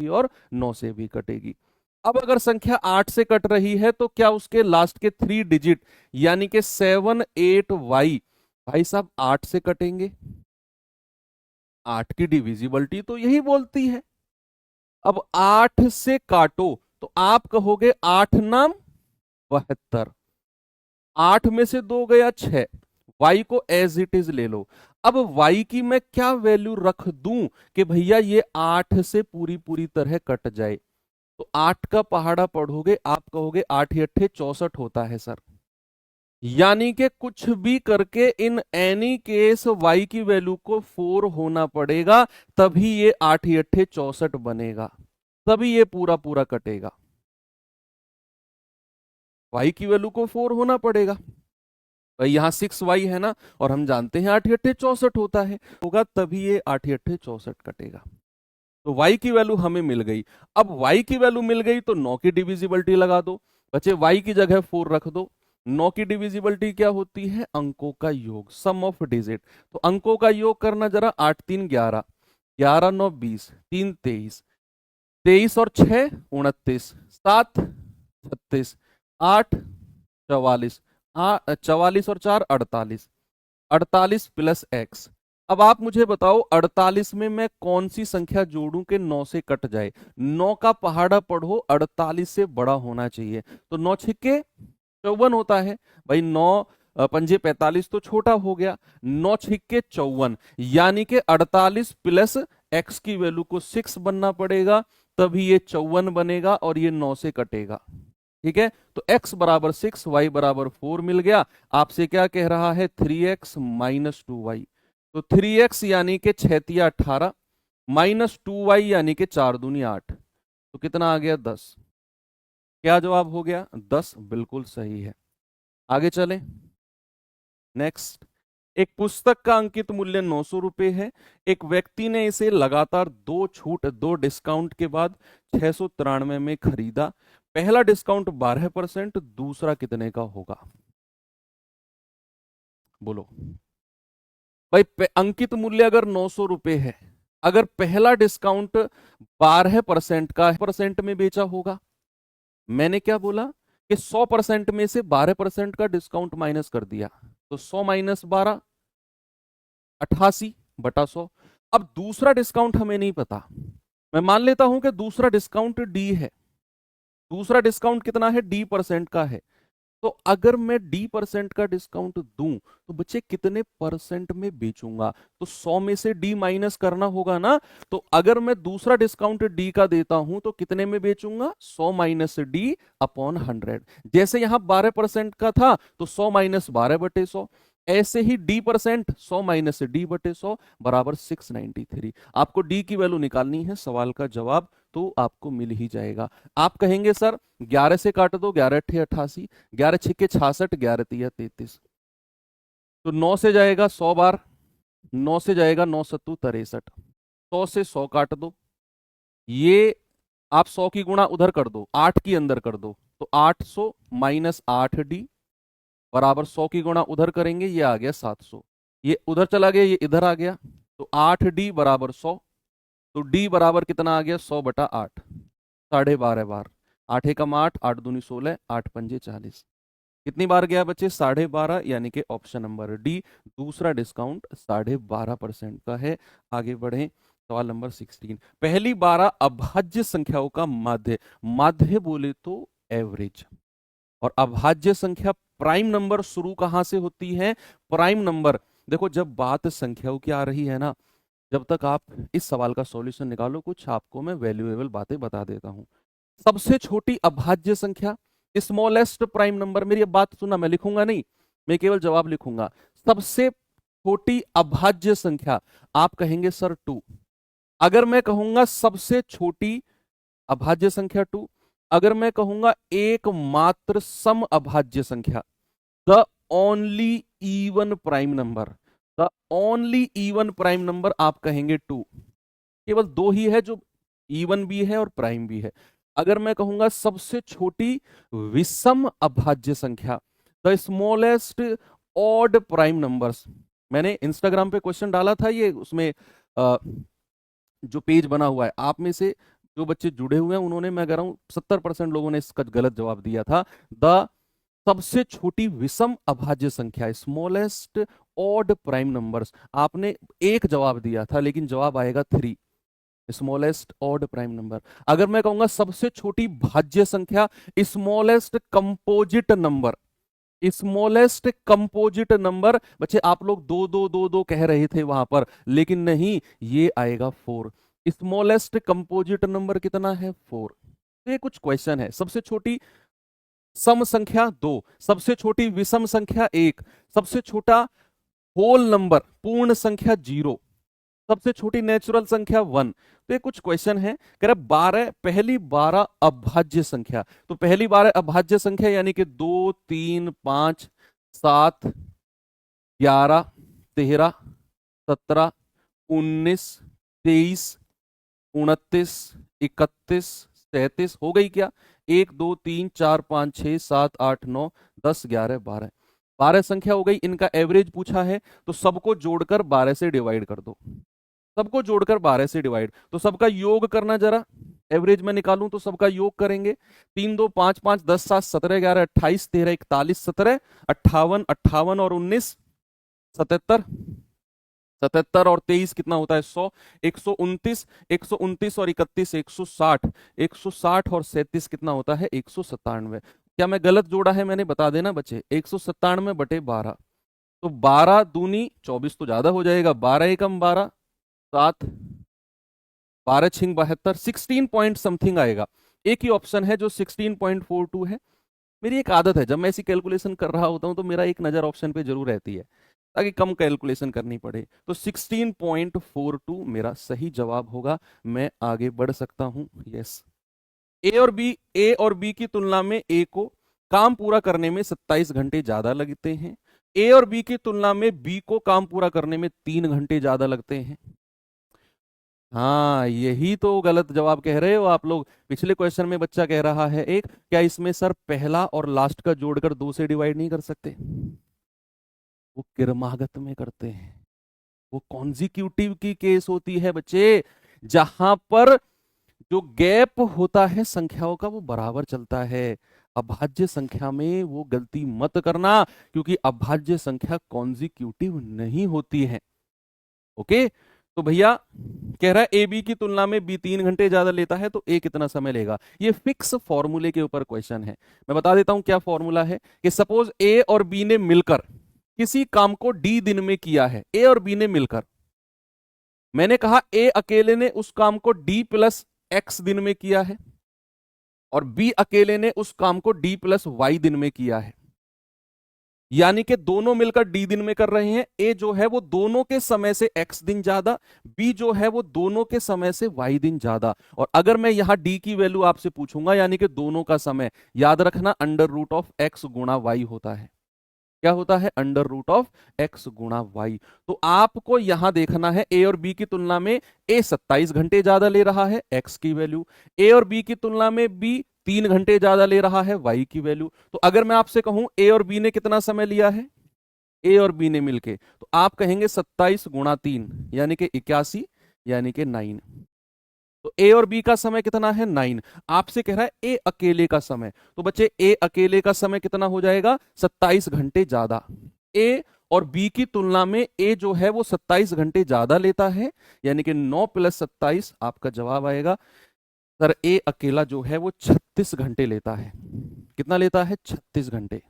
और 9 से भी कटेगी। अब अगर संख्या 8 से कट रही है तो क्या उसके लास्ट के 3 डिजिट यानी कि 7 8 वाई भाई साहब 8 से कटेंगे। 8 की डिविजिबिलिटी तो यही बोलती है। अब 8 से काटो तो आप कहोगे 8 नाम 72, 8 में से 2 गया 6, y को एज इट इज ले लो। अब y की मैं क्या वैल्यू रख दूं कि भैया ये 8 से पूरी पूरी तरह कट जाए। तो 8 का पहाड़ा पढ़ोगे आप कहोगे 8 8 64 होता है सर। यानी कि कुछ भी करके इन एनी केस y की वैल्यू को 4 होना पड़ेगा, तभी ये 8 8 64 बनेगा, तभी ये पूरा पूरा कटेगा। y की वैल्यू को 4 होना पड़ेगा। भाई यहाँ 6y है ना, और हम जानते हैं 8 8 64 होता है, होगा तभी ये 8 8 64 कटेगा। तो y की वैल्यू हमें मिल गई। अब y की वैल्यू मिल गई तो 9 की डिविजिबिलिटी लगा दो, बच्चे y की जगह 4 रख दो। 9 की डिविजिबिलिटी क्या होती है? अंकों का योग, सम ऑफ डिजिट। तो अंकों का योग करना जरा, 8 3 11, 11 9 20, 3 23, 23 और 6 29, 7 36, 8 44, 44 और 4 48, 48 प्लस x। अब आप मुझे बताओ 48 में मैं कौन सी संख्या जोड़ूं कि 9 से कट जाए? 9 का पहाड़ा पढ़ो 48 से बड़ा होना चाहिए, तो 9 छिक्के 54 होता है। भाई 9 पंजे 45 तो छोटा हो गया, 9 छिक्के 54, यानी कि 48 प्लस x की वैल्यू को 6 बनना पड़ेगा, तभी ये 54 बनेगा और ये 9 से कटेगा। ठीक है, तो x बराबर 6, y बराबर 4 मिल गया। आपसे क्या कह रहा है? 3x minus 2y। तो 3x यानी कि 6 तिया 18, माइनस 2y यानी कि 4 दूनी 8, तो कितना आ गया? 10। क्या जवाब हो गया? 10 बिल्कुल सही है। आगे चलें। नेक्स्ट, एक पुस्तक का अंकित मूल्य 900 रुपए है। एक व्यक्ति ने इसे लगातार 2 छूट 2 डिस्काउंट के बाद 693 में खरीदा। पहला डिस्काउंट 12%, दूसरा कितने का होगा? बोलो भाई। अंकित मूल्य अगर 900 रुपए है, अगर पहला डिस्काउंट 12% का परसेंट में बेचा होगा, मैंने क्या बोला कि 100% में से 12% का डिस्काउंट माइनस कर दिया, तो 100 माइनस 12 88 बटा 100। अब दूसरा डिस्काउंट हमें नहीं पता, मैं मान लेता हूं कि दूसरा डिस्काउंट डी है। दूसरा डिस्काउंट कितना है? डी परसेंट का है। तो अगर मैं डी परसेंट का डिस्काउंट दूं तो बच्चे कितने परसेंट में बेचूंगा? तो 100 में से डी माइनस करना होगा ना। तो अगर मैं दूसरा डिस्काउंट डी का देता हूं तो कितने में बेचूंगा? 100 माइनस डी अपॉन 100। जैसे यहां 12% का था तो 100 माइनस 12 बटे 100, ऐसे ही डी परसेंट 100 माइनस डी बटे 100 बराबर 693। आपको डी की वैल्यू निकालनी है, सवाल का जवाब तो आपको मिल ही जाएगा। आप कहेंगे सर 11 से काट दो, 11 अट्ठे 88, 11 छिक्के 66, 11 तिया 33, तो 9 से जाएगा 100 बार, 9 से जाएगा 9 सत्तू 63, 100 से 100 काट दो, ये आप 100 की गुणा उधर कर दो, 8 की अंदर कर दो, तो 800 माइनस 8d बराबर 100 की गुणा उधर करेंगे, ये आ गया 700, ये उधर चला गया, ये इधर आ गया, तो 8d बराबर 100। तो d बराबर कितना आ गया? 100 बटा 8, 12.5 बार। 8 एकम 8, 8 दूनी 16, 8 पंजे 40। कितनी बार गया बच्चे? 12.5, यानी कि ऑप्शन नंबर डी दूसरा डिस्काउंट 12.5% का है। आगे बढ़े, सवाल नंबर 16। पहली 12 अभाज्य संख्याओं का माध्य, माध्य बोले तो एवरेज, और अभाज्य संख्या प्राइम नंबर शुरू कहां से होती है? प्राइम नंबर, देखो जब बात संख्याओं की आ रही है ना, जब तक आप इस सवाल का सॉल्यूशन निकालो, कुछ आपको मैं वैल्यूएबल बातें बता देता हूं। सबसे छोटी अभाज्य संख्या, स्मॉलेस्ट प्राइम नंबर, मेरी अब बात सुनना, मैं लिखूंगा नहीं, मैं केवल जवाब लिखूंगा। सबसे छोटी अभाज्य संख्या, आप कहेंगे सर 2। अगर मैं कहूंगा सबसे छोटी अभाज्य संख्या 2, अगर मैं कहूंगा एकमात्र सम अभाज्य संख्या, the only even prime number, the only even prime number, आप कहेंगे 2। केवल 2 ही है जो इवन भी है और प्राइम भी है। अगर मैं कहूंगा सबसे छोटी विषम अभाज्य संख्या, the smallest odd prime numbers, मैंने इंस्टाग्राम पे क्वेश्चन डाला था, ये उसमें जो पेज बना हुआ है, आप में से जो बच्चे जुड़े हुए हैं उन्होंने, मैं कह रहा हूं 70% लोगों ने इसका गलत जवाब दिया था। द सबसे छोटी विषम अभाज्य संख्या, स्मॉलेस्ट ऑड प्राइम नंबर्स, आपने एक जवाब दिया था लेकिन जवाब आएगा 3, स्मॉलेस्ट ऑड प्राइम नंबर। अगर मैं कहूंगा सबसे छोटी भाज्य संख्या, smallest composite number, smallest composite number, बच्चे आप लोग दो दो दो दो कह रहे थे वहां पर, लेकिन नहीं, ये आएगा 4। स्मॉलेस्ट कंपोजिट नंबर कितना है? 4। ये कुछ क्वेश्चन है। सबसे छोटी सम संख्या 2, सबसे छोटी विषम संख्या 1, सबसे छोटा होल नंबर पूर्ण संख्या 0, सबसे छोटी नेचुरल संख्या 1। तो ये कुछ क्वेश्चन है। कह रहा 12, पहली 12 अभाज्य संख्या। तो पहली 12 अभाज्य संख्या यानी कि 2, 3, 5, 7, 11, 13, 17, 19, 23, 29, 31, 37 हो गई क्या? 1, 2, 3, 4, 5, 6, 7, 8, 9, 10, 11, 12, 12 संख्या हो गई। इनका एवरेज पूछा है तो सबको जोड़कर 12 से डिवाइड कर दो, सबको जोड़कर 12 से डिवाइड, तो सबका योग करना जरा, एवरेज में निकालूं तो सबका योग करेंगे। 3, 2, 5, 5, 10, 7, 17, 11, 28, 13, 41, 17, 58, 58 और 19, 77, 77 और 23 कितना होता है? 100, 129, 129 और 31, 160, 160 और 37 कितना होता है? 197। क्या मैं गलत जोड़ा है? मैंने बता देना बच्चे, 197 बटे 12, तो 12 दूनी 24 तो ज्यादा हो जाएगा, 12 एकम 12, 7, 12 छिंग 72, 16 पॉइंट समथिंग आएगा। एक ही ऑप्शन है जो 16.42 है। मेरी एक आदत है, जब मैं ऐसी कैलकुलेशन कर रहा होता हूं तो मेरा एक नजर ऑप्शन पे जरूर रहती है ताकि कम कैलकुलेशन करनी पड़े। तो 16.42 मेरा सही जवाब होगा। मैं आगे बढ़ सकता हूं। यस, ए और बी की तुलना में ए को काम पूरा करने में 27 घंटे ज्यादा लगते हैं। ए और बी की तुलना में बी को काम पूरा करने में 3 घंटे ज्यादा लगते हैं। हाँ, यही तो गलत जवाब कह रहे हो आप लोग। पिछले क्वेश्चन में बच्चा कह रहा है एक, क्या इसमें सर पहला और लास्ट का जोड़कर 2 से डिवाइड नहीं कर सकते? वो क्रमागत में करते हैं, वो कॉन्जिक्यूटिव की केस होती है बच्चे, जहां पर जो गैप होता है संख्याओं का वो बराबर चलता है। अभाज्य संख्या में वो गलती मत करना, क्योंकि अभाज्य संख्या कॉन्जिक्यूटिव नहीं होती है। ओके, तो भैया कह रहा है ए बी की तुलना में बी 3 घंटे ज्यादा लेता है, तो ए कितना समय लेगा? ये फिक्स फॉर्मूले के ऊपर क्वेश्चन है। मैं बता देता हूं क्या फॉर्मूला है, कि सपोज ए और बी ने मिलकर किसी काम को डी दिन में किया है। ए और बी ने मिलकर, मैंने कहा ए अकेले ने उस काम को डी प्लस एक्स दिन में किया है और बी अकेले ने उस काम को डी प्लस वाई दिन में किया है। यानी कि दोनों मिलकर डी दिन में कर रहे हैं। ए जो है वो दोनों के समय से एक्स दिन ज्यादा, बी जो है वो दोनों के समय से वाई दिन ज्यादा। और अगर मैं यहां डी की वैल्यू आपसे पूछूंगा, यानी कि दोनों का समय, याद रखना अंडर रूट ऑफ एक्स गुणा वाई होता है। क्या होता है? अंडर रूट ऑफ एक्स गुणा वाई। तो आपको यहां देखना है ए और बी की तुलना में ए 27 घंटे ज्यादा ले रहा है, एक्स की वैल्यू। ए और बी की तुलना में बी 3 घंटे ज्यादा ले रहा है, वाई की वैल्यू। तो अगर मैं आपसे कहूं ए और बी ने कितना समय लिया है, ए और बी ने मिलके, तो आप कहेंगे 27 गुणा 3 यानी कि 81, यानी कि 9। तो ए और बी का समय कितना है? 9। आपसे कह रहा है ए अकेले का समय, तो बच्चे ए अकेले का समय कितना हो जाएगा? 27 घंटे ज्यादा। ए और बी की तुलना में ए जो है वो 27 घंटे ज्यादा लेता है, यानी कि 9 + 27 आपका जवाब आएगा। सर ए अकेला जो है वो 36 घंटे लेता है। कितना लेता है? 36 घंटे।